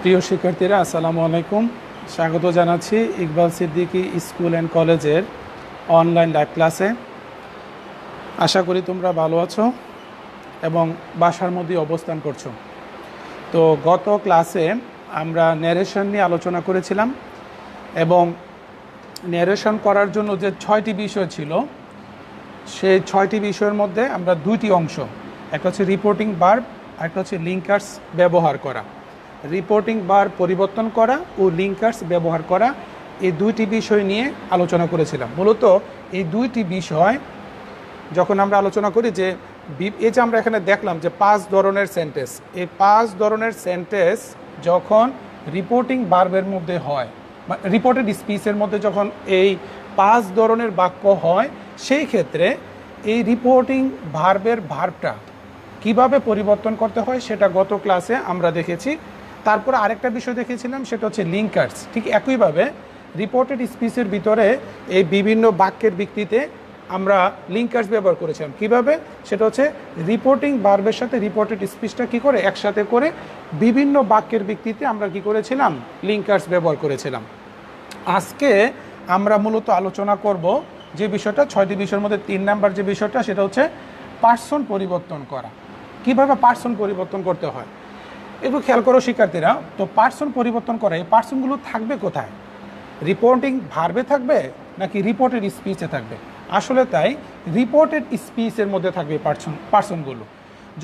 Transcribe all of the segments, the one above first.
প্রিয় শিক্ষার্থীরা, আসসালামু আলাইকুম। স্বাগত জানাচ্ছি ইকবাল সিদ্দিকী স্কুল অ্যান্ড কলেজের অনলাইন লাইভ ক্লাসে। আশা করি তোমরা ভালো আছো এবং বাসার মধ্যে অবস্থান করছো। তো গত ক্লাসে আমরা ন্যারেশন নিয়ে আলোচনা করেছিলাম এবং ন্যারেশন করার জন্য যে 6টি বিষয় ছিল, সেই 6টি বিষয়ের মধ্যে আমরা 2টি অংশ, একটা হচ্ছে রিপোর্টিং ভার্ব, একটা হচ্ছে লিঙ্কার্স ব্যবহার করা। রিপোর্টিং ভার্ব পরিবর্তন করা ও লিঙ্কার্স ব্যবহার করা, এই 2টি বিষয় নিয়ে আলোচনা করেছিলাম। মূলত এই 2টি বিষয় যখন আমরা আলোচনা করি যে এই যে আমরা এখানে দেখলাম যে 5 ধরনের সেন্টেন্স, এই 5 ধরনের সেন্টেন্স যখন রিপোর্টিং ভার্বের মধ্যে হয়, রিপোর্টেড স্পিচের মধ্যে যখন এই 5 ধরনের বাক্য হয়, সেই ক্ষেত্রে এই রিপোর্টিং ভার্বের ভার্বটা কিভাবে পরিবর্তন করতে হয় সেটা গত ক্লাসে আমরা দেখেছি। তারপর আরেকটা বিষয় দেখেছিলাম, সেটা হচ্ছে লিঙ্কার্স। ঠিক একইভাবে রিপোর্টেড স্পিচের ভিতরে এই বিভিন্ন বাক্যের ভিত্তিতে আমরা লিঙ্কার্স ব্যবহার করেছিলাম। কিভাবে? সেটা হচ্ছে রিপোর্টিং ভার্বের সাথে রিপোর্টেড স্পিচটা কী করে একসাথে করে বিভিন্ন বাক্যের ভিত্তিতে আমরা কি করেছিলাম, লিঙ্কার্স ব্যবহার করেছিলাম। আজকে আমরা মূলত আলোচনা করব যে বিষয়টা 6টি বিষয়ের মধ্যে 3 নাম্বার যে বিষয়টা, সেটা হচ্ছে পার্সন পরিবর্তন করা। কিভাবে পার্সন পরিবর্তন করতে হয় একটু খেয়াল করো শিক্ষার্থীরা। তো পার্সন পরিবর্তন করা, এই পার্সনগুলো থাকবে কোথায়? রিপোর্টিং ভার্বে থাকবে নাকি রিপোর্টেড স্পিচে থাকবে? আসলে তাই, রিপোর্টেড স্পিচের মধ্যে থাকবে পার্সনগুলো।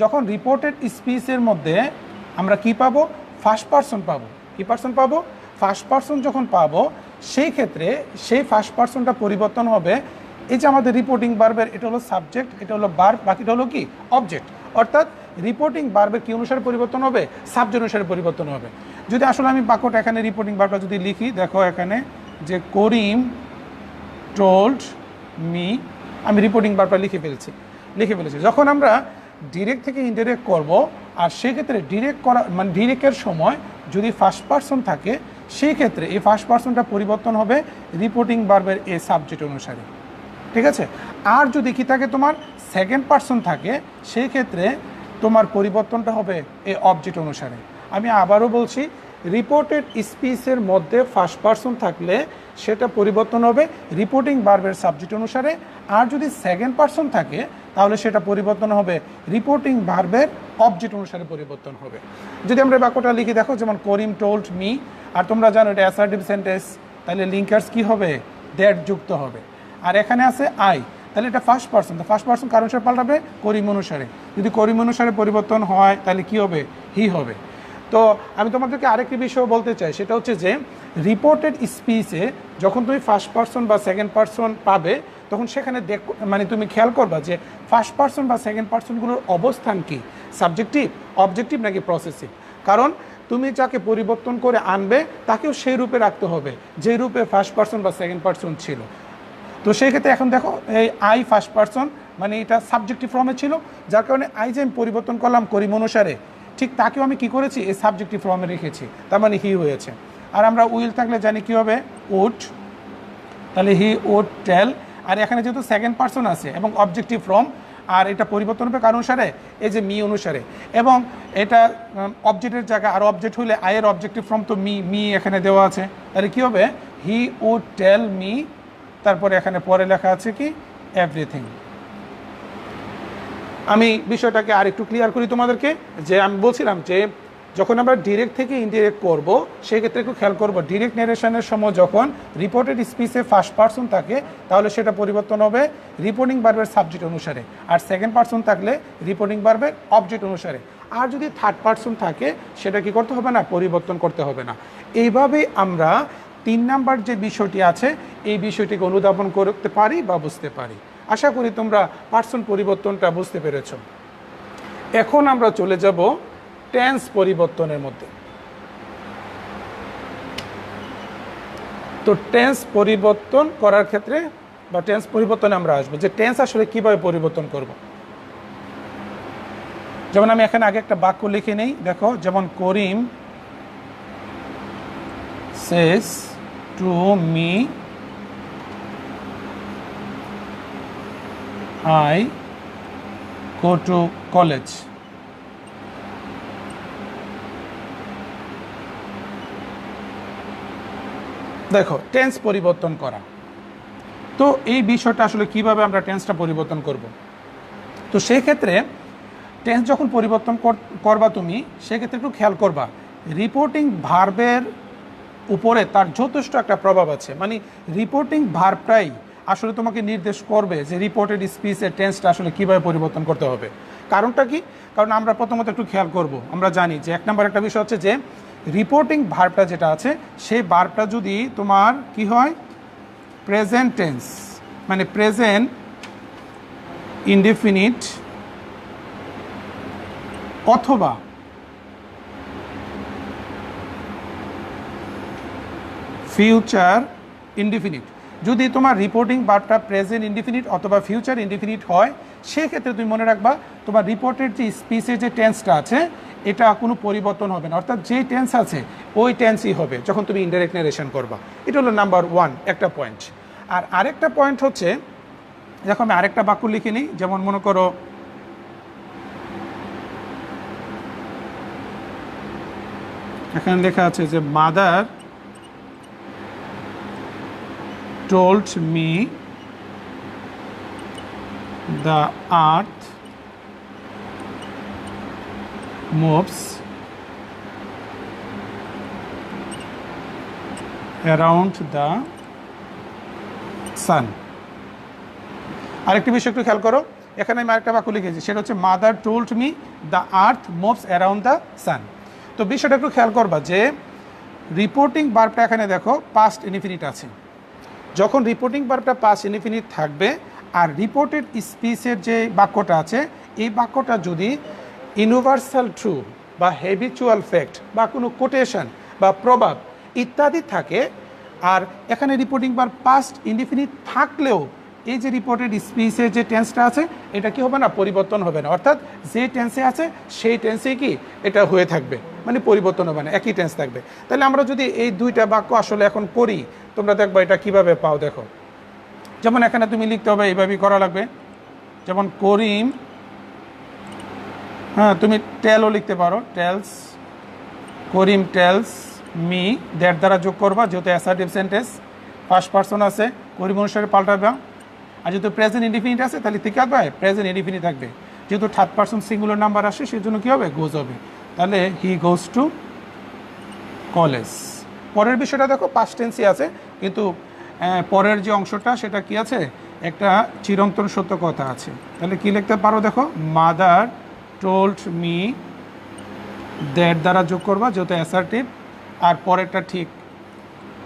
যখন রিপোর্টেড স্পিচের মধ্যে আমরা কি পাবো? ফার্স্ট পার্সন পাবো। কি পার্সন পাবো? ফার্স্ট পার্সন যখন পাবো, সেই ক্ষেত্রে সেই ফার্স্ট পার্সনটা পরিবর্তন হবে। এই যে আমাদের রিপোর্টিং ভার্বের, এটা হলো সাবজেক্ট, এটা হলো ভার্ব, বাকিটা হলো কি অবজেক্ট। অর্থাৎ রিপোর্টিং ভার্বের কি অনুসারে পরিবর্তন হবে? সাবজেক্ট অনুসারে পরিবর্তন হবে। যদি আসলে আমি বাক্যটা এখানে রিপোর্টিং ভার্বটা যদি লিখি, দেখো এখানে যে করিম টোল্ড মি, আমি রিপোর্টিং ভার্বটা লিখে ফেলেছি। যখন আমরা ডিরেক্ট থেকে ইনডিরেক্ট করব, আর সেক্ষেত্রে ডিরেক্ট করা মানে ডিরেক্টের সময় যদি ফার্স্ট পার্সন থাকে, সেই ক্ষেত্রে এই ফার্স্ট পার্সনটা পরিবর্তন হবে রিপোর্টিং ভার্বের এই সাবজেক্ট অনুসারে। ঠিক আছে? আর যদি কি থাকে, তোমার সেকেন্ড পার্সন থাকে, সেই ক্ষেত্রে তোমার পরিবর্তনটা হবে এই অবজেক্ট অনুসারে। আমি আবারও বলছি, রিপোর্টেড স্পিচের মধ্যে ফার্স্ট পার্সন থাকলে সেটা পরিবর্তন হবে রিপোর্টিং ভার্বের সাবজেক্ট অনুসারে। আর যদি সেকেন্ড পার্সন থাকে, তাহলে সেটা পরিবর্তন হবে রিপোর্টিং ভার্বের অবজেক্ট অনুসারে পরিবর্তন হবে। যদি আমরা বাক্যটা লিখি, দেখো যেমন করিম টোল্ড মি, আর তোমরা জানো এটা অ্যাসার্টিভ সেন্টেন্স, তাহলে লিঙ্কার্স কি হবে? দ্যাট যুক্ত হবে। আর এখানে আছে আই, তাহলে এটা ফার্স্ট পার্সন। তো ফার্স্ট পার্সন কার অনুসারে পাল্টাবে? করিম অনুসারে। যদি করিম অনুসারে পরিবর্তন হয়, তাহলে কি হবে? হি হবে। তো আমি তোমাদেরকে আরেকটি বিষয় বলতে চাই, সেটা হচ্ছে যে রিপোর্টেড স্পিচে যখন তুমি ফার্স্ট পার্সন বা সেকেন্ড পার্সন পাবে, তখন সেখানে মানে তুমি খেয়াল করবা যে ফার্স্ট পার্সন বা সেকেন্ড পার্সনগুলোর অবস্থান কি, সাবজেক্টিভ, অবজেক্টিভ নাকি প্রসেসিভ। কারণ তুমি যাকে পরিবর্তন করে আনবে তাকেও সেই রূপে রাখতে হবে যে রূপে ফার্স্ট পার্সন বা সেকেন্ড পার্সন ছিল। তো সেই ক্ষেত্রে এখন দেখো, এই আই ফার্স্ট পার্সন, মানে এটা সাবজেক্টিভ ফর্মে ছিল, যার কারণে আই যে আমি পরিবর্তন করলাম করিম অনুসারে, ঠিক তাকেও আমি কি করেছি? এই সাবজেক্টিভ ফর্মে রেখেছি, তার মানে হি হয়েছে। আর আমরা উইল থাকলে জানি কি হবে? উড, তাহলে হি উড টেল। আর এখানে যেহেতু সেকেন্ড পার্সন আছে এবং অবজেক্টিভ ফর্ম, আর এটা পরিবর্তন হবে কার অনুসারে? এই যে মি অনুসারে। এবং এটা অবজেক্টের জায়গা, আর অবজেক্ট হলে আয়ের অবজেক্টিভ ফর্ম তো মি এখানে দেওয়া আছে, তাহলে কি হবে? হি উড টেল মি, তারপরে এখানে পরে লেখা আছে কি? এভরিথিং। আমি বিষয়টাকে আর একটু ক্লিয়ার করি তোমাদেরকে, যে আমি বলছিলাম যে যখন আমরা ডিরেক্ট থেকে ইনডিরেক্ট করব, সেক্ষেত্রে একটু খেয়াল করবো, ডিরেক্ট ন্যারেশনের সময় যখন রিপোর্টেড স্পিচে ফার্স্ট পার্সন থাকে, তাহলে সেটা পরিবর্তন হবে রিপোর্টিং ভার্বের সাবজেক্ট অনুসারে। আর সেকেন্ড পার্সন থাকলে রিপোর্টিং ভার্বের অবজেক্ট অনুসারে। আর যদি থার্ড পার্সন থাকে, সেটা কি করতে হবে না? পরিবর্তন করতে হবে না। এইভাবেই আমরা 3 নাম্বার যে বিষয়টি আছে, এই বিষয়টিকে অনুধাবন করতে পারি বা বুঝতে পারি। আশা করি তোমরা পার্সন পরিবর্তনটা বুঝতে পেরেছ। এখন আমরা চলে যাব টেন্স পরিবর্তনের মধ্যে। তো টেন্স পরিবর্তন করার ক্ষেত্রে বা টেন্স পরিবর্তনে আমরা আসবো যে টেন্স আসলে কিভাবে পরিবর্তন করব। যেমন আমি এখানে আগে একটা বাক্য লিখে নেই, দেখো যেমন Karim says to me I go to college. দেখো টেন্স পরিবর্তন করা, তো এই বিষয়টা আসলে কিভাবে আমরা টেন্সটা পরিবর্তন করব। তো সেই ক্ষেত্রে টেন্স যখন পরিবর্তন করবা তুমি, সেক্ষেত্রে একটু খেয়াল করবা রিপোর্টিং ভার্বের উপরে তার যথেষ্ট একটা প্রভাব আছে। মানে রিপোর্টিং ভার্বটাই আসলে তোমাকে নির্দেশ করবে যে রিপোর্টেড স্পিচের টেন্সটা আসলে কীভাবে পরিবর্তন করতে হবে। কারণটা কি? কারণ আমরা প্রথমত একটু খেয়াল করব, আমরা জানি যে 1 নম্বর একটা বিষয় হচ্ছে যে রিপোর্টিং ভার্বটা যেটা আছে সেই ভার্বটা যদি তোমার কি হয়, প্রেজেন্ট টেন্স, মানে প্রেজেন্ট ইনডেফিনিট অথবা ফিউচার ইনডিফিনিট, যদি তোমার রিপোর্টিং ভার্বটা প্রেজেন্ট ইনডিফিনিট অথবা ফিউচার ইনডিফিনিট হয়, সেক্ষেত্রে তুমি মনে রাখবা তোমার রিপোর্টের যে স্পিচের যে টেন্সটা আছে এটা কোনো পরিবর্তন হবে না, অর্থাৎ যে টেন্স আছে ওই টেন্সই হবে যখন তুমি ইনডাইরেক্ট নারেশন করবা। এটা হলো নাম্বার 1 একটা পয়েন্ট। আর আরেকটা পয়েন্ট হচ্ছে, দেখো আমি আরেকটা বাক্য লিখে নিই, যেমন মনে করো এখানে লেখা আছে যে mother told me the earth moves around the sun। আরেকটি বিষয় একটু খেয়াল করো, এখানে আমি আরেকটা বাক্য লিখেছি, সেটা হচ্ছে mother told me the earth moves around the sun. তো বিষয়টা একটু খেয়াল করবা যে রিপোর্টিং ভার্বটা এখানে দেখো পাস্ট ইনডিফিনিট আছে। যখন রিপোর্টিং ভার্বটা পাস্ট ইনডিফিনিট থাকবে আর রিপোর্টেড স্পিচের যে বাক্যটা আছে এই বাক্যটা যদি ইউনিভার্সাল ট্রু বা হ্যাবিচুয়াল ফ্যাক্ট বা কোনো কোটেশন বা প্রভাব ইত্যাদি থাকে, আর এখানে রিপোর্টিং ভার্ব পাস্ট ইনডিফিনিট থাকলেও এই যে রিপোর্টেড স্পিচের যে টেন্সটা আছে এটা কি হবে না, পরিবর্তন হবে না, অর্থাৎ যে টেন্সে আছে সেই টেন্সে কি এটা হয়ে থাকবে, মানে পরিবর্তন হবে না, একই টেন্স থাকবে। তাহলে আমরা যদি এই দুইটা বাক্য আসলে এখন পড়ি, তোমরা দেখবো এটা কিভাবে পাও। দেখো যেমন এখানে তুমি লিখতে হবে, এইভাবেই করা লাগবে, যেমন করিম, হ্যাঁ তুমি টেলও লিখতে পারো, tells, Karim tells me, that দ্বারা যোগ করবা, যেহেতু অ্যাসার্টিভ সেন্টেন্স ফার্স্ট পারসন আছে করিম অনুসারে পাল্টাবা। আর যেহেতু প্রেজেন্ট ইনডিফিনিট আছে তাহলে ঠিক হবে প্রেজেন্ট ইনডিফিনিট থাকবে, যেহেতু থার্ড পারসন সিঙ্গুলার নাম্বার আসে সেই জন্য কী হবে, গোজ হবে। তাহলে হি গোজ টু কলেজ। পরের বিষয়টা দেখো পাস্ট টেন্সই আছে, কিন্তু পরের যে অংশটা সেটা কি আছে, একটা চিরন্তন সত্য কথা আছে। তাহলে কি লিখতে পারো, দেখো মাদার টোল্ড মি, দ্যাট দ্বারা যোগ করবা যেহেতু অ্যাসার্টিভ, আর পরেরটা ঠিক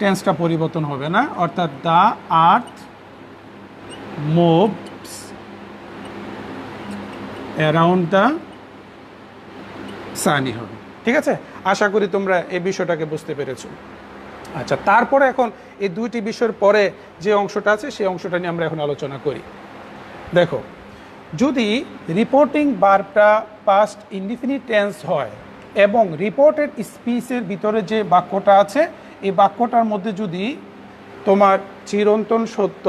টেন্সটা পরিবর্তন হবে না, অর্থাৎ the earth moves around the সানই হবে। ঠিক আছে, আশা করি তোমরা এই বিষয়টাকে বুঝতে পেরেছো। আচ্ছা, তারপরে এখন এই দুইটি বিষয়ের পরে যে অংশটা আছে সেই অংশটা নিয়ে আমরা এখন আলোচনা করি। দেখো যদি রিপোর্টিং ভার্বটা পাস্ট ইনডিফিনিট টেন্স হয় এবং রিপোর্টেড স্পিচের ভিতরে যে বাক্যটা আছে এই বাক্যটার মধ্যে যদি তোমার চিরন্তন সত্য,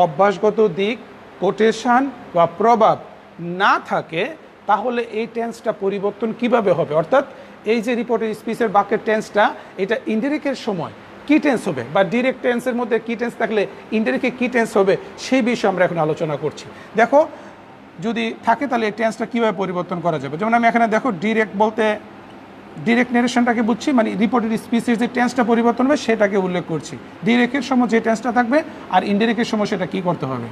অভ্যাসগত দিক, কোটেশন বা প্রভাব না থাকে, তাহলে এই টেন্সটা পরিবর্তন কিভাবে হবে, অর্থাৎ এই যে রিপোর্টেড স্পিচের বাক্যের টেন্সটা এটা ইনডিরেক্টের সময় কি টেন্স হবে, বা ডিরেক্ট টেন্সের মধ্যে কি টেন্স থাকলে ইনডিরেক্টে কি টেন্স হবে, সেই বিষয়ে আমরা এখন আলোচনা করছি। দেখো যদি থাকে তাহলে এই টেন্সটা কীভাবে পরিবর্তন করা যাবে। যেমন আমি এখানে দেখো ডিরেক্ট বলতে ডিরেক্ট নারেশনটাকে বুঝছি, মানে রিপোর্টেড স্পিচের যে টেন্সটা পরিবর্তন হবে সেটাকে উল্লেখ করছি। ডিরেক্টের সময় যে টেন্সটা থাকবে আর ইনডিরেক্টের সময় সেটা কী করতে হবে,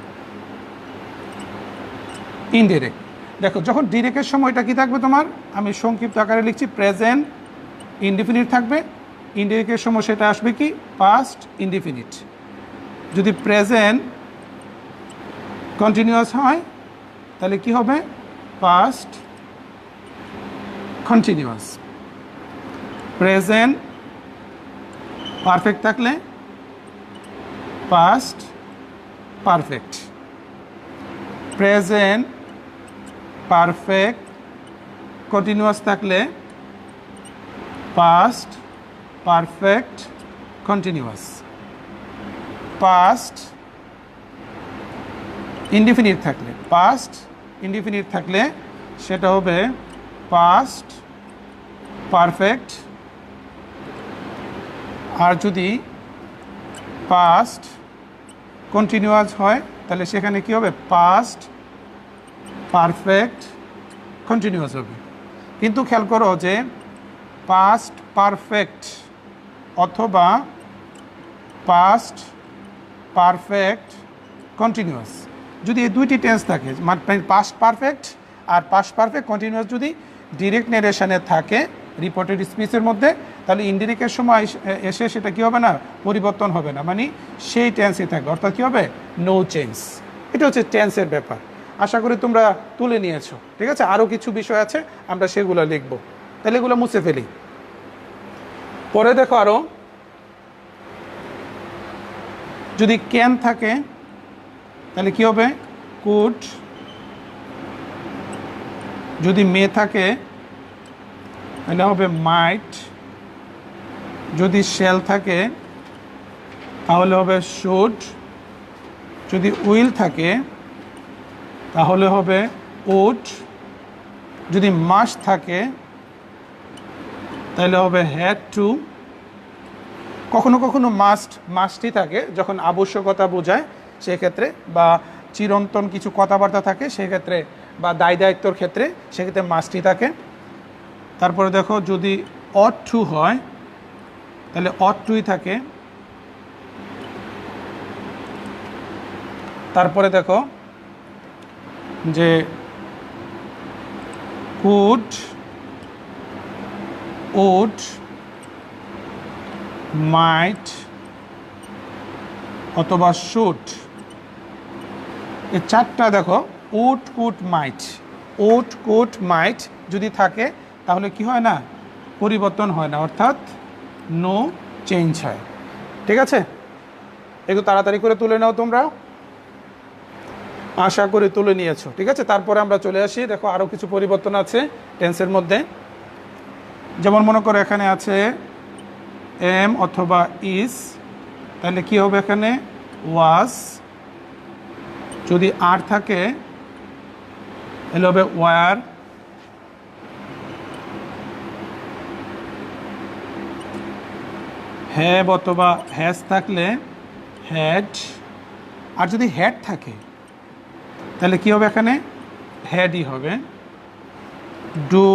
ইনডিরেক্ট। দেখো যখন ডিরেক্টের সময়টা কি থাকবে তোমার, আমি সংক্ষিপ্ত আকারে লিখছি, প্রেজেন্ট ইনডিফিনিট থাকবে, ইনডিরেক্টের সময় সেটা আসবে কি, পাস্ট ইনডিফিনিট। যদি প্রেজেন্ট কন্টিনিউয়াস হয় তাহলে কি হবে, পাস্ট কন্টিনিউয়াস। প্রেজেন্ট পারফেক্ট থাকলে past perfect. Present perfect continuous থাকলে past perfect continuous. Past indefinite থাকলে, পাস্ট ইনডিফিনিট থাকলে সেটা হবে পাস্ট পারফেক্ট। আর যদি পাস্ট কন্টিনিউয়াস হয়, তাহলে সেখানে কি হবে? পাস্ট পারফেক্ট কন্টিনিউয়াস হবে। কিন্তু খেয়াল করো যে পাস্ট পারফেক্ট অথবা পাস্ট পারফেক্ট কন্টিনিউয়াস, যদি এই দুইটি টেন্স থাকে, মানে পাস্ট পারফেক্ট আর পাস্ট পারফেক্ট কন্টিনিউয়াস যদি ডিরেক্ট নেরেশনে থাকে রিপোর্টেড স্পিচের মধ্যে, তাহলে ইনডিরেক্টের সময় এসে সেটা কী হবে না? পরিবর্তন হবে না, মানে সেই টেন্সই থাকবে, অর্থাৎ কী হবে? No change. এটা হচ্ছে টেন্সের ব্যাপার। আশা করি তোমরা তুলে নিয়েছো। ঠিক আছে, আরও কিছু বিষয় আছে, আমরা সেগুলো লিখব। তাহলে এগুলো মুছে ফেলি। পরে দেখো আরও, যদি ক্যান থাকে তাহলে কি হবে? কুড। যদি মে থাকে তাহলে হবে মাইট। যদি শ্যাল থাকে তাহলে হবে শুড। যদি উইল থাকে তাহলে হবে উড। যদি মাস্ট থাকে তাহলে হবে হ্যাড টু। কখনো কখনো মাস্টই থাকে যখন আবশ্যকতা বোঝায় সেক্ষেত্রে, বা চিরন্তন কিছু কথাবার্তা থাকে সেক্ষেত্রে, বা দায় দায়িত্বর ক্ষেত্রে সেক্ষেত্রে মাস্টই থাকে। তারপরে দেখো যদি অট টু হয় তাহলে অট টুই থাকে। তারপরে দেখো যে কুড, উড, মাইট অথবা শুড, এই চারটা দেখো would could might. Would could might যদি থাকে তাহলে কি হয় না? পরিবর্তন হয় না, অর্থাৎ নো চেঞ্জ হয়। ঠিক আছে, একটু তাড়াতাড়ি করে তুলে নাও তোমরা, আশা করি তুলে নিয়েছো। ঠিক আছে, তারপরে আমরা চলে আসি। দেখো আরও কিছু পরিবর্তন আছে টেন্সের মধ্যে। যেমন মনে করো এখানে আছে এম অথবা ইজ, তাহলে কি হবে? এখানে ওয়াজ। যদি আর থাকে তাহলে হবে ওয়ার। হ্যাভ অথবা হ্যাজ থাকলে হ্যাড। আর যদি হ্যাড থাকে তাহলে কি হবে? এখানে হ্যাডই হবে। ডু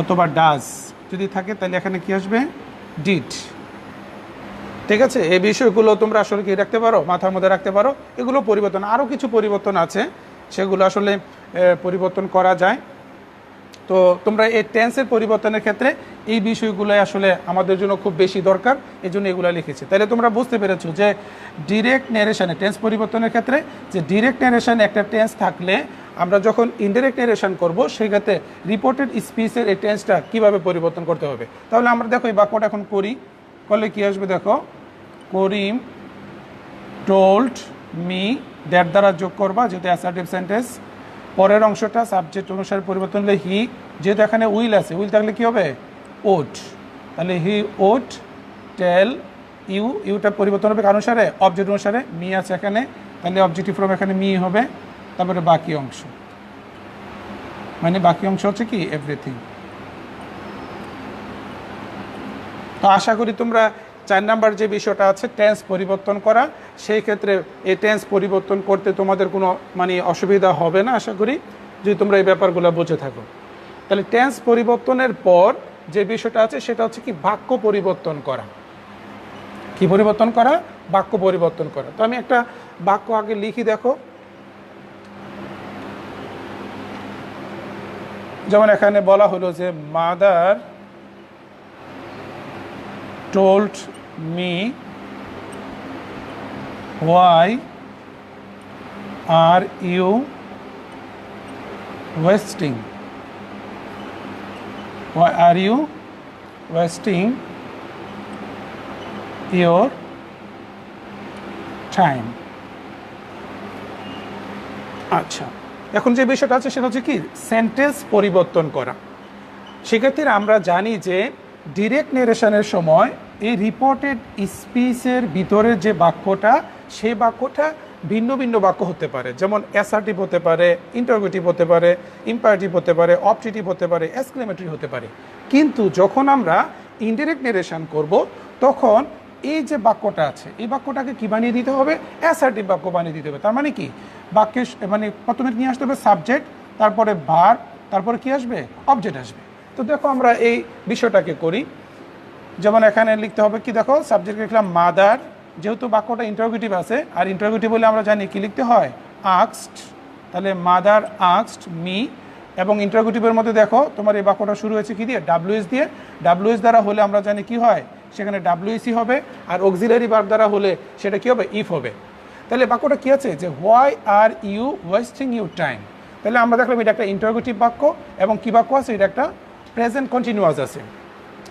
অথবা ডাজ যদি থাকে তাহলে এখানে কি আসবে? ডিড। ঠিক আছে, এই বিষয়গুলো তোমরা আসলে কি রাখতে পারো, মাথার মধ্যে রাখতে পারো। এগুলো পরিবর্তন, আরও কিছু পরিবর্তন আছে, সেগুলো আসলে পরিবর্তন করা যায়। তো তোমরা এই টেন্সের পরিবর্তনের ক্ষেত্রে এই বিষয়গুলোই আসলে আমাদের জন্য খুব বেশি দরকার, এই জন্য এগুলো লিখেছি। তাহলে তোমরা বুঝতে পেরেছো যে ডিরেক্ট ন্যারেশনে টেন্স পরিবর্তনের ক্ষেত্রে যে ডিরেক্ট ন্যারেশন একটা টেন্স থাকলে আমরা যখন ইনডিরেক্ট ন্যারেশন করব সেক্ষেত্রে রিপোর্টেড স্পিচের এই টেন্সটা কীভাবে পরিবর্তন করতে হবে। তাহলে আমরা দেখো এই বাক্যটা এখন করি, করলে কী আসবে? দেখো করিম টোল্ড মি, দ্যাট দ্বারা যোগ করবা যেহেতু অ্যাসার্টিভ সেন্টেন্স। পরের অংশটা সাবজেক্ট অনুসারে পরিবর্তন হলে হি, যেহেতু এখানে উইল আছে, উইল থাকলে কী হবে? ওড। তাহলে হি ওড টেল ইউ, ইউটা পরিবর্তন হবে কার অনুসারে? অবজেক্ট অনুসারে। মি আছে এখানে, তাহলে অবজেক্টিভ ফর্ম এখানে মি হবে। তারপরে বাকি অংশ, মানে বাকি অংশ হচ্ছে কি? এভরিথিং। তো আশা করি তোমরা 4 নাম্বার যে বিষয়টা আছে টেন্স পরিবর্তন করা, সেই ক্ষেত্রে এই টেন্স পরিবর্তন করতে তোমাদের কোনো মানে অসুবিধা হবে না আশা করি, যদি তোমরা এই ব্যাপারগুলো বুঝে থাকো। তাহলে টেন্স পরিবর্তনের পর যে বিষয়টা আছে সেটা হচ্ছে কি? বাক্য পরিবর্তন করা। কি পরিবর্তন করা? বাক্য পরিবর্তন করা। তো আমি একটা বাক্য আগে লিখি, দেখো। যেমন এখানে বলা হলো যে mother told me why are you wasting your time। আচ্ছা, এখন যে বিষয়টা আছে সেটা হচ্ছে কি? সেন্টেন্স পরিবর্তন করা। সেক্ষেত্রে আমরা জানি যে ডিরেক্ট নেরেশনের সময় এই রিপোর্টেড স্পিচের ভিতরের যে বাক্যটা, সেই বাক্যটা ভিন্ন ভিন্ন বাক্য হতে পারে। যেমন অ্যাসার্টিভ হতে পারে, ইন্টারোগেটিভ হতে পারে, ইম্পারেটিভ হতে পারে, অবজেক্টিভ হতে পারে, এক্সক্লেমেটরি হতে পারে। কিন্তু যখন আমরা ইনডিরেক্ট নেরেশন করব তখন এই যে বাক্যটা আছে এই বাক্যটাকে কি বানিয়ে দিতে হবে, অ্যাসার্টিভ বাক্য বানিয়ে দিতে হবে। তার মানে কি, বাক্যে মানে প্রথমে নিয়ে আসতে হবে সাবজেক্ট, তারপরে ভার্ব, তারপরে কি আসবে, অবজেক্ট আসবে। তো দেখো আমরা এই বিষয়টাকে করি। যেমন এখানে লিখতে হবে কি, দেখো সাবজেক্ট লিখলাম মাদার, যেহেতু বাক্যটা ইন্টারোগেটিভ আছে, আর ইন্টারোগেটিভ বলে আমরা জানি কি লিখতে হয়, আস্কড, তাহলে মাদার আস্কড মি। এবং ইন্টারোগেটিভের মধ্যে দেখো তোমার এই বাক্যটা শুরু হয়েছে কি দিয়ে, ডাব্লিউএস দিয়ে। ডাব্লিউএস দ্বারা হলে আমরা জানি কি হয়, সেখানে ডাব্লিউএসই হবে, আর অক্সিলারি ভার্ব দ্বারা হলে সেটা কি হবে, ইফ হবে। তাহলে বাক্যটা কি আছে, যে why are you wasting your time. তাহলে আমরা দেখলাম এটা একটা ইন্টারোগেটিভ বাক্য, এবং কি বাক্য আছে, এটা একটা প্রেজেন্ট কন্টিনিউয়াস আছে।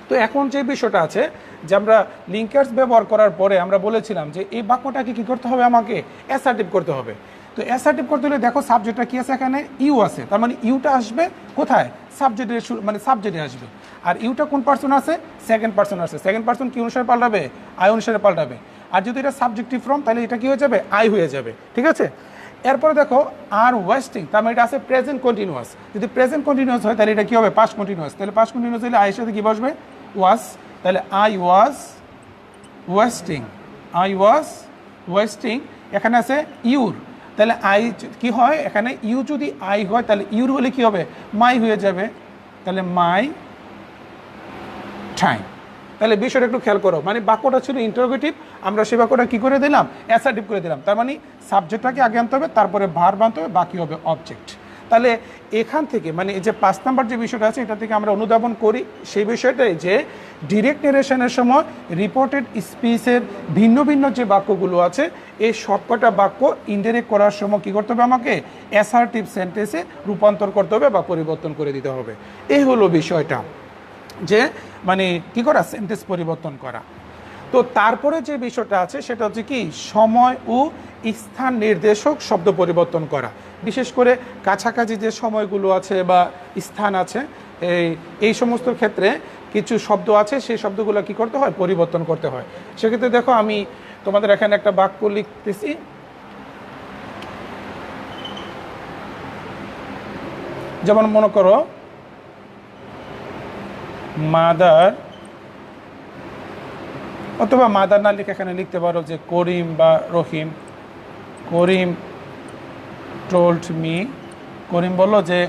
তো এখন যে বিষয়টা আছে যে আমরা লিঙ্কার্স ব্যবহার করার পরে আমরা বলেছিলাম যে এই বাক্যটাকে কী করতে হবে, আমাকে অ্যাসার্টিভ করতে হবে। তো অ্যাসার্টিভ করতে হলে দেখো সাবজেক্টটা কী আছে, এখানে ইউ আছে, তার মানে ইউটা আসবে কোথায়, সাবজেক্টের মানে সাবজেক্টে আসবে। আর ইউটা কোন পার্সন আছে, সেকেন্ড পার্সন আছে। সেকেন্ড পার্সন কি অনুসারে পাল্টাবে, আই অনুসারে পাল্টাবে। আর যদি এটা সাবজেক্টিভ ফর্ম, তাহলে এটা কি হয়ে যাবে, আই হয়ে যাবে। ঠিক আছে, এরপরে দেখো আর ওয়েস্টিং, তার মানে এটা আছে প্রেজেন্ট কন্টিনিউয়াস। যদি প্রেজেন্ট কন্টিনিউয়াস হয় তাহলে এটা কি হবে, পাস্ট কন্টিনিউয়াস। তাহলে পাস্ট কন্টিনিউয়াস হলে আইয়ের সাথে কি বসবে, ওয়াজ। তাহলে I was wasting, I was wasting. এখানে আছে ইউর, তাহলে আই কি হয়, এখানে ইউ যদি আই হয় তাহলে ইউর হলে কি হবে, মাই হয়ে যাবে। তাহলে মাই টাইম। তাহলে বিষয়টা একটু খেয়াল করো, মানে বাক্যটা ছিল ইন্টারোগেটিভ, আমরা সেই বাক্যটা কী করে দিলাম, অ্যাসার্টিভ করে দিলাম। তার মানে সাবজেক্টটাকে আগে আনতে হবে, তারপরে ভার্ব আনতে হবে, বাকি হবে অবজেক্ট। তাহলে এখান থেকে মানে এই যে 5 নাম্বার যে বিষয়টা আছে, এটা থেকে আমরা অনুধাবন করি সেই বিষয়টাই যে ডিরেক্ট নেরেশনের সময় রিপোর্টেড স্পিচের ভিন্ন ভিন্ন যে বাক্যগুলো আছে, এই সবকটা বাক্য ইনডাইরেক্ট করার সময় কী করতে হবে, আমাকে অ্যাসার্টিভ সেন্টেন্সে রূপান্তর করতে হবে বা পরিবর্তন করে দিতে হবে। এই হলো বিষয়টা, যে মানে কি করা, সেন্টেন্স পরিবর্তন করা। তো তারপরে যে বিষয়টা আছে সেটা হচ্ছে কি, সময় ও স্থান নির্দেশক শব্দ পরিবর্তন করা। বিশেষ করে কাছাকাছি যে সময়গুলো আছে বা স্থান আছে, এই সমস্ত ক্ষেত্রে কিছু শব্দ আছে, সেই শব্দগুলো কি করতে হয়, পরিবর্তন করতে হয়। সেক্ষেত্রে দেখো আমি তোমাদের এখানে একটা বাক্য লিখতেছি। যেমন মনে করো মাদার, অথবা মাদার না লিখে এখানে লিখতে পারো যে করিম বা রহিম। করিম টোল্ড মি, করিম বলল যে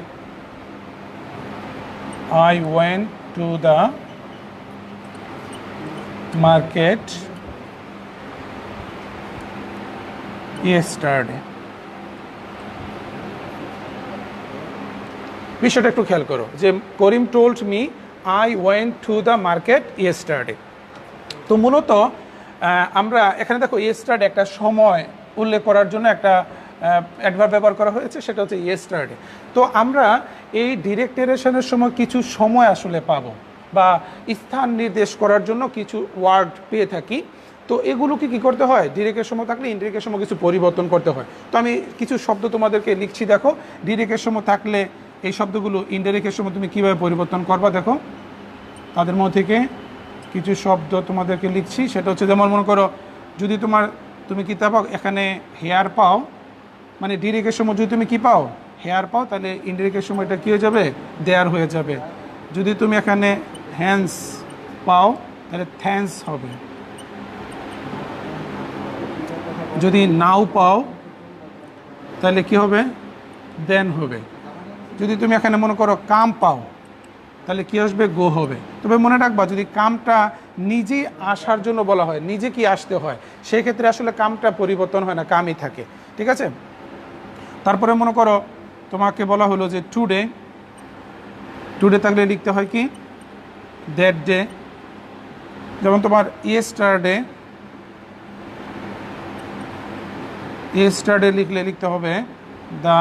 I went to the market yesterday. বিষয়টা একটু খেয়াল করো, যে Karim told me I went to the market yesterday. তো মূলত আমরা এখানে দেখো ইয়েস্টারডে একটা সময় উল্লেখ করার জন্য একটা অ্যাডভার্ব ব্যবহার করা হয়েছে, সেটা হচ্ছে ইয়েস্টারডে। তো আমরা এই ডিরেক্ট নেরেশনের সময় কিছু সময় আসলে পাবো, বা স্থান নির্দেশ করার জন্য কিছু ওয়ার্ড পেয়ে থাকি। তো এগুলোকে কী করতে হয়, ডিরেক্টের সময় থাকলে ইনডিরেক্টের সময় কিছু পরিবর্তন করতে হয়। তো আমি কিছু শব্দ তোমাদেরকে লিখছি, দেখো ডিরেক্টের সময় থাকলে এই শব্দগুলো ইনডিরেক্টের সময় তুমি কীভাবে পরিবর্তন করবা। দেখো তাদের মধ্যে থেকে কিছু শব্দ তোমাদেরকে লিখছি, সেটা হচ্ছে যেমন মনে করো যদি তুমি কি পাও, এখানে হেয়ার পাও, মানে ডিরেক্টের সময় যদি তুমি কি পাও, হেয়ার পাও, তাহলে ইনডিরেক্টের সময় এটা কী হয়ে যাবে, দেয়ার হয়ে যাবে। যদি তুমি এখানে হ্যান্ডস পাও তাহলে থ্যাঙ্কস হবে। যদি নাও পাও তাহলে কি হবে, দেন হবে। যদি তুমি এখানে মনে করো কাম পাও তাহলে কি আসবে, গো হবে। তবে মনে রাখবা, যদি কামটা নিজে আসার জন্য বলা হয়, নিজে কি আসতে হয়, সেই ক্ষেত্রে আসলে কামটা পরিবর্তন হয় না, কামই থাকে। ঠিক আছে, তারপরে মনে করো তোমাকে বলা হলো যে টুডে, টুডে থাকলে লিখতে হয় কি, দ্যাট ডে। যেমন তোমার ইয়েস্টারডে, ইয়েস্টারডে লিখলে লিখতে হবে দ্য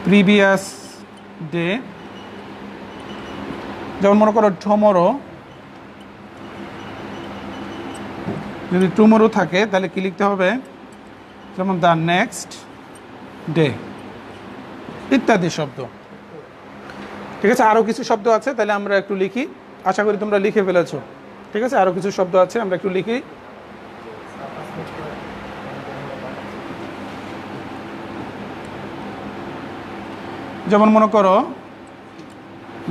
প্রিভিয়াস ডে। যেমন মনে করো টুমরো, যদি টুমরো থাকে তাহলে কি লিখতে হবে, যেমন দ্য নেক্সট ডে, ইত্যাদি শব্দ। ঠিক আছে, আরও কিছু শব্দ আছে, তাহলে আমরা একটু লিখি। আশা করি তোমরা লিখে ফেলেছো। ঠিক আছে, আরও কিছু শব্দ আছে, আমরা একটু লিখি। যেমন মনে করো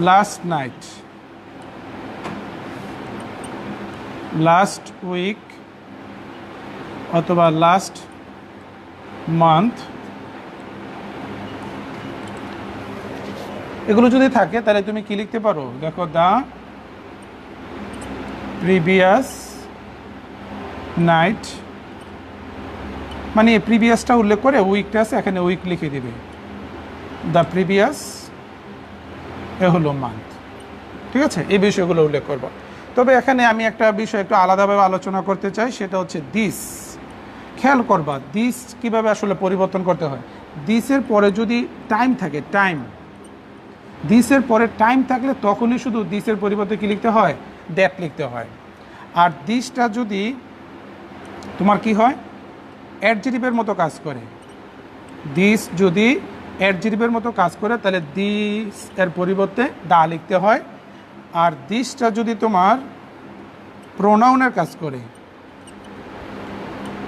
লাস্ট নাইট, লাস্ট উইক অথবা লাস্ট মান্থ, এগুলো যদি থাকে তাহলে তুমি কি লিখতে পারো? দেখো দ্য প্রিভিয়াস নাইট, মানে প্রিভিয়াসটা উল্লেখ করে উইকটা আছে এখানে উইক লিখে দিবে, দ্য প্রিভিয়াস এ হলো মান্থ। ঠিক আছে, এই বিষয়গুলো উল্লেখ করব। তবে এখানে আমি একটা বিষয় একটু আলাদাভাবে আলোচনা করতে চাই, সেটা হচ্ছে দিস। খেয়াল করবা দিস কিভাবে আসলে পরিবর্তন করতে হয়। দিসের পরে যদি টাইম থাকে, টাইম, দিসের পরে টাইম থাকলে তখনই শুধু দিসের পরিবর্তে কি লিখতে হয়? দ্যাট লিখতে হয়। আর দিসটা যদি তোমার কি হয়? অ্যাডজেক্টিভের মতো কাজ করে। দিস যদি অ্যাডজেক্টিভের মতো কাজ করে তাহলে দিস এর পরিবর্তে দা লিখতে হয়। আর দিসটা যদি তোমার প্রোনাউনের কাজ করে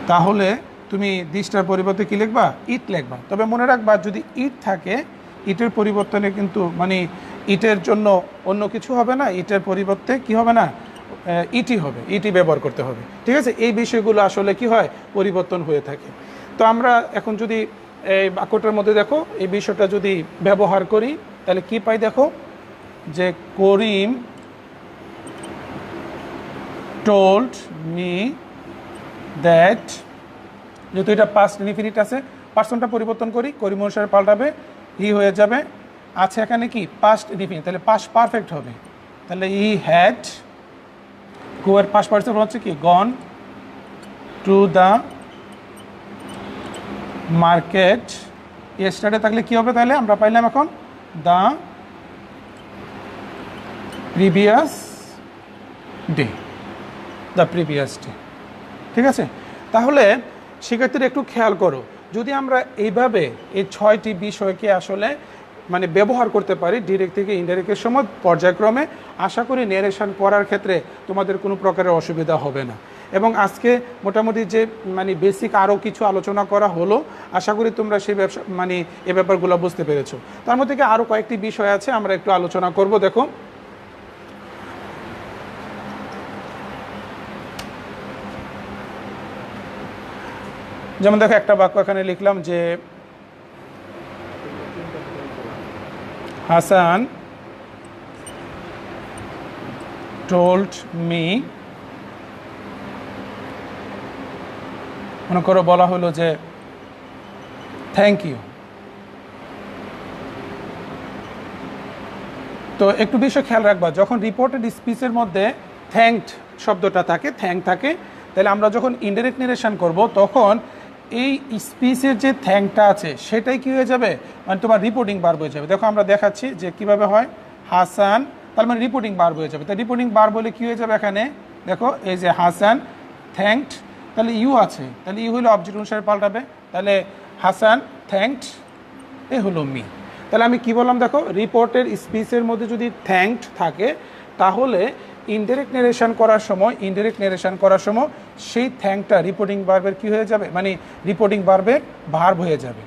তাহলে তুমি দিসটার পরিবর্তে কি লিখবা? ইট লিখবা। তবে মনে রাখবা যদি ইট থাকে, ইটের পরিবর্তনে কিন্তু মানে ইটের জন্য অন্য কিছু হবে না, ইটের পরিবর্তে কি হবে না? ইটি হবে, ইটি ব্যবহার করতে হবে। ঠিক আছে, এই বিষয়গুলো আসলে কি হয়? পরিবর্তন হয়ে থাকে। তো আমরা এখন যদি এই বাক্যটার মধ্যে দেখো এই বিষয়টা যদি ব্যবহার করি তাহলে কি পাই? দেখো যে করিম টোল্ড মি দ্যাট, যেহেতু এটা পাস্ট ইনডিফিনিট আছে, পার্সনটা পরিবর্তন করি, করিম অনুসারে পাল্টাবে, হি হয়ে যাবে। আছে এখানে কি? পাস্ট ইনডিফিনিট, তাহলে পাস্ট পারফেক্ট হবে। তাহলে হি হ্যাড, গো এর পাস্ট পার্টিসিপল হচ্ছে কি? Gone to the market. Yesterday থাকলে কি হবে? তাহলে আমরা পাইলাম এখন the previous day, the previous day. ঠিক আছে, তাহলে শিক্ষার্থীরা একটু খেয়াল করো, যদি আমরা এইভাবে এই 6টি বিষয়কে আসলে মানে ব্যবহার করতে পারি ডিরেক্ট থেকে ইনডাইরেক্টের সময় পর্যায়ক্রমে, আশা করি ন্যারেশন করার ক্ষেত্রে তোমাদের কোনো প্রকারের অসুবিধা হবে না। এবং আজকে মোটামুটি যে মানে বেসিক আরও কিছু আলোচনা করা হলো, আশা করি তোমরা সেই ব্যবসা মানে এই ব্যাপারগুলো বুঝতে পেরেছো। তার মধ্যে থেকে আরও কয়েকটি বিষয় আছে, আমরা একটু আলোচনা করব। দেখো যেমন দেখো একটা বাক্য এখানে লিখলাম যে হাসান টোল্ড মি, মনে করো বলা হলো যে থ্যাংক ইউ। তো একটু বিষয় খেয়াল রাখবা, যখন রিপোর্টেড স্পিচের মধ্যে থ্যাঙ্কড শব্দটা থাকে, থ্যাঙ্ক থাকে, তাহলে আমরা যখন ইনডাইরেক্ট নারেশন করব তখন এই স্পিচের যে থ্যাঙ্কটা আছে সেটাই কী হয়ে যাবে? মানে তোমার রিপোর্টিং বার্ব হয়ে যাবে। দেখো আমরা দেখাচ্ছি যে কিভাবে হয়। হাসান, তার মানে রিপোর্টিং বার্ব হয়ে যাবে। তাই রিপোর্টিং বার্ব বলে কী হয়ে যাবে? এখানে দেখো এই যে হাসান থ্যাঙ্কড, তাহলে ইউ আছে, তাহলে ইউ হলো অবজেক্ট অনুসারে পাল্টাবে, তাহলে হাসান থ্যাঙ্কড এ হলো মি। তাহলে আমি কি বললাম? দেখো রিপোর্টের স্পিচের মধ্যে যদি থ্যাঙ্কড থাকে তাহলে ইনডাইরেক্ট নারেশন করার সময় সেই থ্যাঙ্কটা রিপোর্টিং ভার্বের কি হয়ে যাবে? মানে রিপোর্টিং ভার্বের ভার্ব হয়ে যাবে।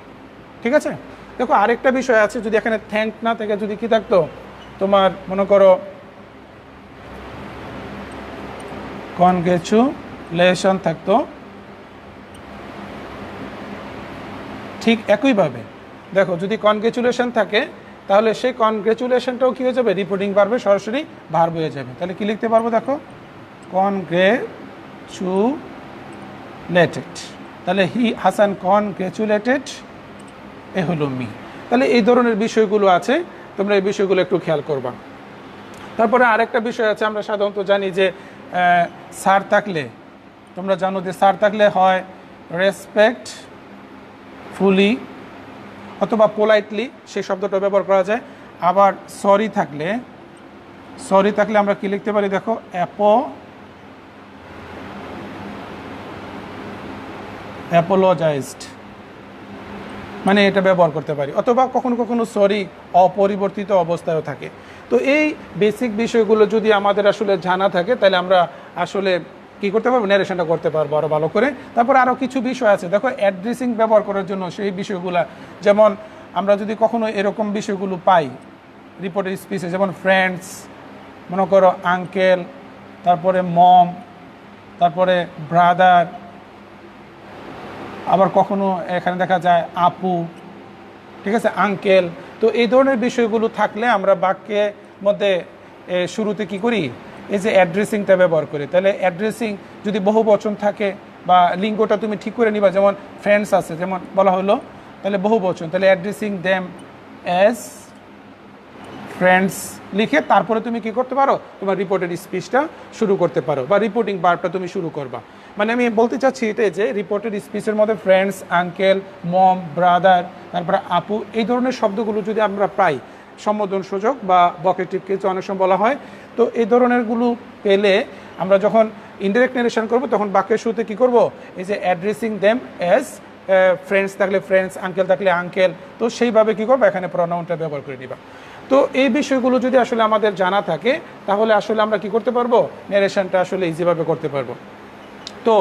ঠিক আছে, দেখো আরেকটা বিষয় আছে, যদি এখানে থ্যাঙ্ক না থেকে যদি কি থাকতো, তোমার মনে করো কনগ্রেচুলেশন থাকতো, ঠিক একইভাবে দেখো যদি কনগ্রেচুলেশন থাকে তাহলে সেই কনগ্রেচুলেশনটাও কী হয়ে যাবে? রিপোর্টিং ভার্বে সরাসরি ভার্ব হয়ে যাবে। তাহলে কি লিখতে পারবো? দেখো কনগ্রেচুলেটেড, তাহলে হাসান কনগ্রেচুলেটেড এ হলো মি। তাহলে এই ধরনের বিষয়গুলো আছে, তোমরা এই বিষয়গুলো একটু খেয়াল করবা। তারপরে আরেকটা বিষয় আছে, আমরা সাধারণত জানি যে স্যার থাকলে, তোমরা জানো যে স্যার থাকলে হয় রেসপেক্ট ফুলি অথবা পোলাইটলি, সেই শব্দটা ব্যবহার করা যায়। আবার সরি থাকলে আমরা কি লিখতে পারি? দেখো অ্যাপোলজাইজড, মানে এটা ব্যবহার করতে পারি। অথবা কখনো কখনো সরি অপরিবর্তিত অবস্থায়ও থাকে। তো এই বেসিক বিষয়গুলো যদি আমাদের আসলে জানা থাকে তাহলে আমরা আসলে কী করতে পারবো? ন্যারেশনটা করতে পারবো আরও ভালো করে। তারপর আরও কিছু বিষয় আছে, দেখো অ্যাড্রেসিং ব্যবহার করার জন্য সেই বিষয়গুলো, যেমন আমরা যদি কখনো এরকম বিষয়গুলো পাই রিপোর্টের স্পিচে, যেমন ফ্রেন্ডস, মনে করো আঙ্কেল, তারপরে মম, তারপরে ব্রাদার, আবার কখনো এখানে দেখা যায় আপু, ঠিক আছে, আঙ্কেল। তো এই ধরনের বিষয়গুলো থাকলে আমরা বাক্যের মধ্যে শুরুতে কি করি, এই যে অ্যাড্রেসিংটা ব্যবহার করি। তাহলে অ্যাড্রেসিং যদি বহু বচন থাকে বা লিঙ্গটা তুমি ঠিক করে নিবা, যেমন ফ্রেন্ডস আছে, যেমন বলা হলো, তাহলে বহু বচন, তাহলে অ্যাড্রেসিং দেম অ্যাজ ফ্রেন্ডস লিখে তারপরে তুমি কি করতে পারো, তোমার রিপোর্টেড স্পিচটা শুরু করতে পারো, বা রিপোর্টিং ভার্বটা তুমি শুরু করবা। মানে আমি বলতে চাচ্ছি এটাই যে রিপোর্টেড স্পিচের মধ্যে ফ্রেন্ডস, আঙ্কেল, মম, ব্রাদার, তারপরে আপু, এই ধরনের শব্দগুলো যদি আমরা পাই, সম্বোধন সূচক বা ভোকেটিভ কিছু অনেক সময় বলা হয়, তো এই ধরনেরগুলো পেলে আমরা যখন ইনডাইরেক্ট নারেশন করব তখন বাক্যের শুরুতে কী করব, এই যে অ্যাড্রেসিং দেম অ্যাজ ফ্রেন্ডস থাকলে ফ্রেন্ডস, আঙ্কেল থাকলে আঙ্কেল, তো সেইভাবে কী করবো, এখানে প্রনাউনটা ব্যবহার করে নিবা। তো এই বিষয়গুলো যদি আসলে আমাদের জানা থাকে তাহলে আসলে আমরা কি করতে পারবো, ন্যারেশনটা আসলে ইজিভাবে করতে পারবো। তো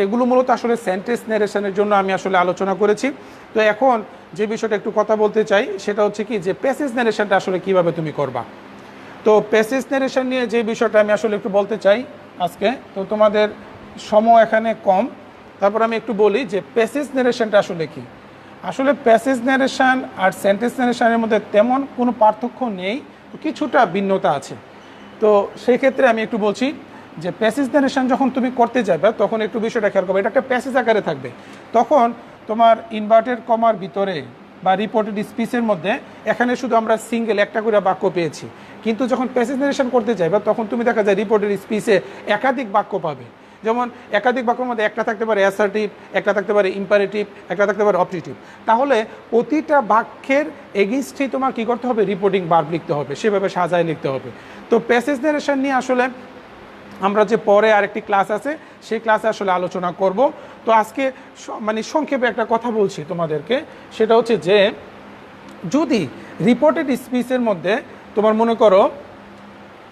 এগুলো মূলত আসলে সেন্টেন্স ন্যারেশনের জন্য আমি আসলে আলোচনা করেছি। তো এখন যে বিষয়টা একটু কথা বলতে চাই সেটা হচ্ছে কি, যে প্যাসেজ ন্যারেশনটা আসলে কিভাবে তুমি করবা। তো প্যাসেজ ন্যারেশন নিয়ে যে বিষয়টা আমি আসলে একটু বলতে চাই আজকে, তো তোমাদের সময় এখানে কম, তারপর আমি একটু বলি যে প্যাসেজ ন্যারেশনটা আসলে কি। আসলে প্যাসেজ ন্যারেশন আর সেন্টেন্স ন্যারেশনের মধ্যে তেমন কোনো পার্থক্য নেই, কিছুটা ভিন্নতা আছে। তো সেই ক্ষেত্রে আমি একটু বলছি যে প্যাসেজ ন্যারেশন যখন তুমি করতে যাবে তখন একটু বিষয়টা খেয়াল করবে, এটা একটা প্যাসেজ আকারে থাকবে। তখন তোমার ইনভার্টেড কমার ভিতরে বা রিপোর্টেড স্পিচের মধ্যে এখানে শুধু আমরা সিঙ্গেল একটা করে বাক্য পেয়েছি, কিন্তু যখন প্যাসেজ ন্যারেশন করতে যাবে তখন তুমি দেখা যায় রিপোর্টেড স্পিচে একাধিক বাক্য পাবে। যেমন একাধিক বাক্যের মধ্যে একটা থাকতে পারে অ্যাসার্টিভ, একটা থাকতে পারে ইম্পারেটিভ, একটা থাকতে পারে অবজেক্টিভ। তাহলে প্রতিটা বাক্যের এগেইনস্টেই তোমার কী করতে হবে, রিপোর্টিং ভার্ব লিখতে হবে, সেভাবে সাজায় লিখতে হবে। তো প্যাসেজ ন্যারেশন নিয়ে আসলে আমরা যে পরে আরেকটি ক্লাস আছে সেই ক্লাসে আসলে আলোচনা করব। তো আজকে মানে সংক্ষেপে একটা কথা বলছি তোমাদেরকে, সেটা হচ্ছে যে যদি রিপোর্টেড স্পিচের মধ্যে তোমার মনে করো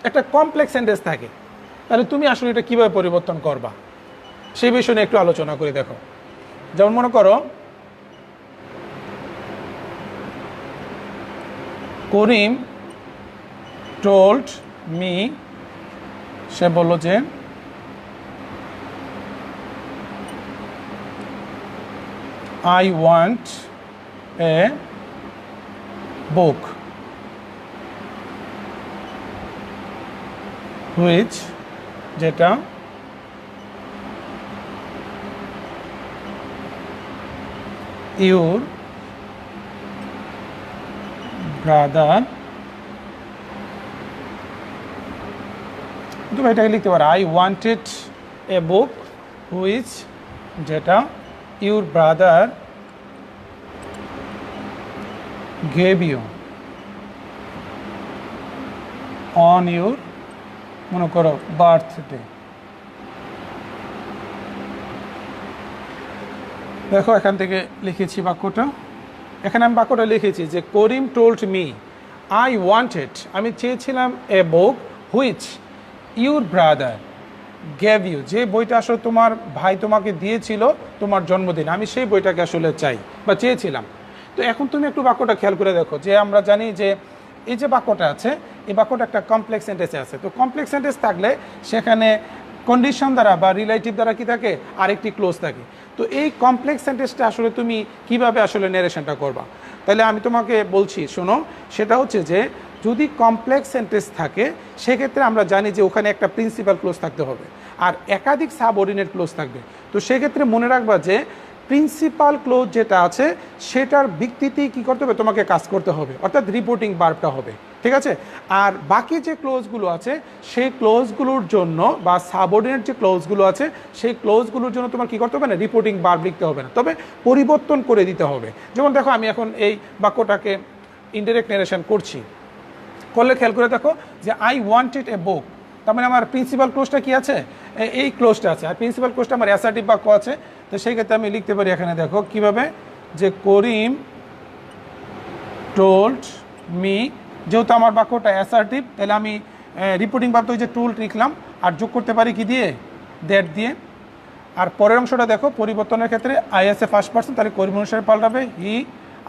একটা কমপ্লেক্স সেন্টেন্স থাকে, তাহলে তুমি আসলে এটা কীভাবে পরিবর্তন করবা সেই বিষয় নিয়ে একটু আলোচনা করে দেখো। যেমন মনে করো করিম টোল্ড মি, সে বলল যে I want a book which, যেটা ইউর ব্রাদার, তুমি এটাকে লিখতে পারো I wanted a book which, যেটা your brother gave you on your, মনে করো, বার্থডে। দেখো এখান থেকে লিখেছি বাক্যটা, এখানে আমি বাক্যটা লিখেছি যে Karim told me I wanted, আমি চেয়েছিলাম a book which your brother gave you, যে বইটা আসলে তোমার ভাই তোমাকে দিয়েছিল তোমার জন্মদিন, আমি সেই বইটাকে আসলে চাই বা চেয়েছিলাম। তো এখন তুমি একটু বাক্যটা খেয়াল করে দেখো, যে আমরা জানি যে এই যে বাক্যটা আছে এই বাক্যটা একটা কমপ্লেক্স সেন্টেন্সে আছে। তো কমপ্লেক্স সেন্টেন্স থাকলে সেখানে কন্ডিশন দ্বারা বা রিলেটিভ দ্বারা কি থাকে, আরেকটি ক্লোজ থাকে। তো এই কমপ্লেক্স সেন্টেন্সটা আসলে তুমি কিভাবে আসলে ন্যারেশনটা করবা, তাহলে আমি তোমাকে বলছি শোনো, সেটা হচ্ছে যে যদি কমপ্লেক্স সেন্টেন্স থাকে সেক্ষেত্রে আমরা জানি যে ওখানে একটা প্রিন্সিপাল ক্লোজ থাকতে হবে আর একাধিক সাবঅর্ডিনেট ক্লোজ থাকবে। তো সেক্ষেত্রে মনে রাখবা যে প্রিন্সিপাল ক্লোজ যেটা আছে সেটার ভিত্তিতেই কী করতে হবে, তোমাকে কাজ করতে হবে, অর্থাৎ রিপোর্টিং ভার্বটা হবে, ঠিক আছে। আর বাকি যে ক্লোজগুলো আছে সেই ক্লোজগুলোর জন্য বা সাবঅর্ডিনেট যে ক্লোজগুলো আছে সেই ক্লোজগুলোর জন্য তোমার কী করতে হবে না, রিপোর্টিং ভার্ব লিখতে হবে না, তবে পরিবর্তন করে দিতে হবে। যেমন দেখো আমি এখন এই বাক্যটাকে ইনডাইরেক্ট ন্যারেশন করছি, করলে খেয়াল করে দেখো যে আই ওয়ান্টেড এ বুক, তার মানে আমার প্রিন্সিপাল ক্লোজটা কি আছে, এই ক্লোজটা আছে, আর প্রিন্সিপাল ক্লোজটা আমার অ্যাসার্টিভ বাক্য আছে। তো সেই ক্ষেত্রে আমি লিখতে পারি এখানে দেখো কিভাবে, যে করিম টোল্ড মি, যেহেতু আমার বাক্যটা অ্যাসার্টিভ তাহলে আমি রিপোর্টিং ভার্ব তো ওই যে টোল্ড লিখলাম আর যোগ করতে পারি কি দিয়ে, দ্যাট দিয়ে। আর পরের অংশটা দেখো পরিবর্তনের ক্ষেত্রে আই আছে ফার্স্ট পারসন, তাহলে করিম অনুসারে পাল্টাবে হি,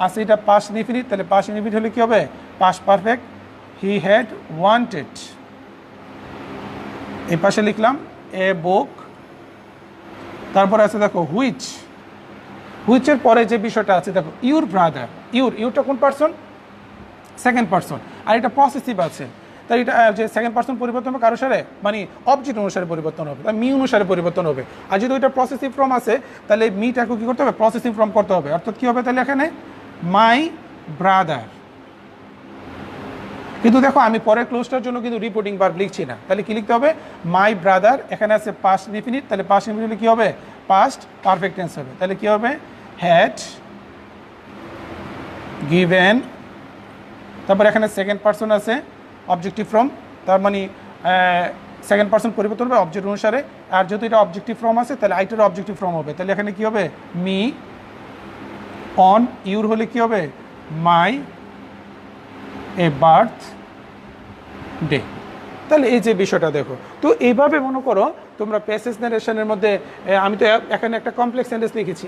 আসে এটা পাস্ট ইনডিফিনিট, তাহলে পাস্ট ইনডিফিনিট হলে কী হবে, past perfect, he had wanted. এই পাশে লিখলাম এ বুক, তারপরে আছে দেখো হুইচ, হুইচের পরে যে বিষয়টা আছে দেখো ইউর ব্রাদার, ইউরটা কোন পার্সন? Second person. আর এটা পসেসিভ আছে, তাই এটা যে সেকেন্ড পার্সন পরিবর্তন হবে কারো সাথে, মানে অবজেক্ট অনুসারে পরিবর্তন হবে, মি অনুসারে পরিবর্তন হবে। আর যদি ওইটা প্রসেসিভ ফর্ম আছে তাহলে মিটাকে কী করতে হবে? প্রসেসিভ ফর্ম করতে হবে। অর্থাৎ কী হবে তাহলে এখানে মাই ব্রাদার। কিন্তু দেখো আমি পরের ক্লোজটার জন্য কিন্তু রিপোর্টিং ভার্ব লিখছি না, তাহলে কি লিখতে হবে? মাই ব্রাদার, এখানে আছে পাস্ট ইনডিফিনিট, তাহলে পাস্ট ইনডিফিনিট কি হবে? পাস্ট পারফেক্ট টেন্স হবে। তাহলে কি হবে? হ্যাড গিভেন, তারপর এখানে সেকেন্ড পার্সন আছে অবজেক্টিভ ফর্ম, তার মানে সেকেন্ড পার্সন পরিবর্তন হবে অবজেক্ট অনুসারে। আর যেহেতু এটা অবজেক্টিভ ফর্ম আছে তাহলে আইটার অবজেক্টিভ ফর্ম হবে, তাহলে এখানে কি হবে? মি। অন ইউর হলে কি হবে? মাই এ বার্থ ডে। তাহলে এই যে বিষয়টা দেখো, তো এইভাবে মনে করো তোমরা প্যাসেজ নারেশনের মধ্যে, আমি তো এখানে একটা কমপ্লেক্স সেন্টেন্স লিখেছি,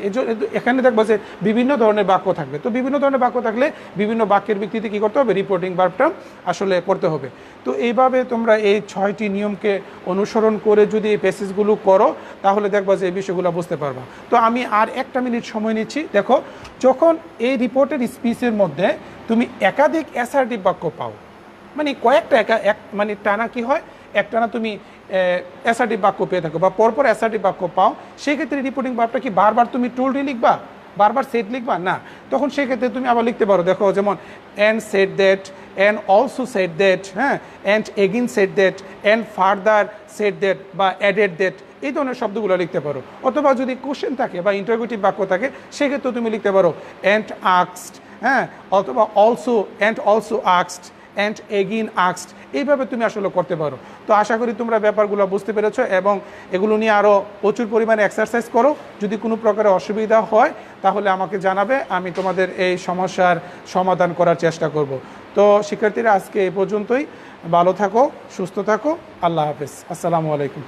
এখানে দেখবো যে বিভিন্ন ধরনের বাক্য থাকবে। তো বিভিন্ন ধরনের বাক্য থাকলে বিভিন্ন বাক্যের ভিত্তিতে কী করতে হবে? রিপোর্টিং ভার্বটা আসলে পড়তে হবে। তো এইভাবে তোমরা এই 6টি নিয়মকে অনুসরণ করে যদি এই প্যাসেজগুলো করো তাহলে দেখবা যে এই বিষয়গুলো বুঝতে পারবা। তো আমি আর 1 মিনিট সময় নিচ্ছি। দেখো, যখন এই রিপোর্টের স্পিচের মধ্যে তুমি একাধিক অ্যাসার্টিভ বাক্য পাও, মানে কয়েকটা মানে টানা কি হয়, একটানা তুমি অ্যাসার্টিভ বাক্য পেয়ে থাকো বা পরপর অ্যাসার্টিভ বাক্য পাও, সেক্ষেত্রে রিপোর্টিং ভার্বটা কি বারবার তুমি টোল্ডই লিখবা, বারবার সেট লিখবা না, তখন সেক্ষেত্রে তুমি আবার লিখতে পারো। দেখো যেমন and said that, and also said that, হ্যাঁ, and again said that, and further said that বা অ্যাডেড দ্যাট, এই ধরনের শব্দগুলো লিখতে পারো। অথবা যদি কোশ্চেন থাকে বা ইন্টারোগেটিভ বাক্য থাকে সেক্ষেত্রে তুমি লিখতে পারো অ্যান্ড আস্কড, হ্যাঁ, অথবা also, and also asked, and again asked, এইভাবে তুমি আসলে করতে পারো। তো আশা করি তোমরা ব্যাপারগুলো বুঝতে পেরেছো এবং এগুলো নিয়ে আরও প্রচুর পরিমাণে এক্সারসাইজ করো। যদি কোনো প্রকারের অসুবিধা হয় তাহলে আমাকে জানাবে, আমি তোমাদের এই সমস্যার সমাধান করার চেষ্টা করব। তো শিক্ষার্থীরা আজকে এই পর্যন্তই। ভালো থাকো, সুস্থ থাকো, আল্লাহ হাফেজ, আসসালামু আলাইকুম।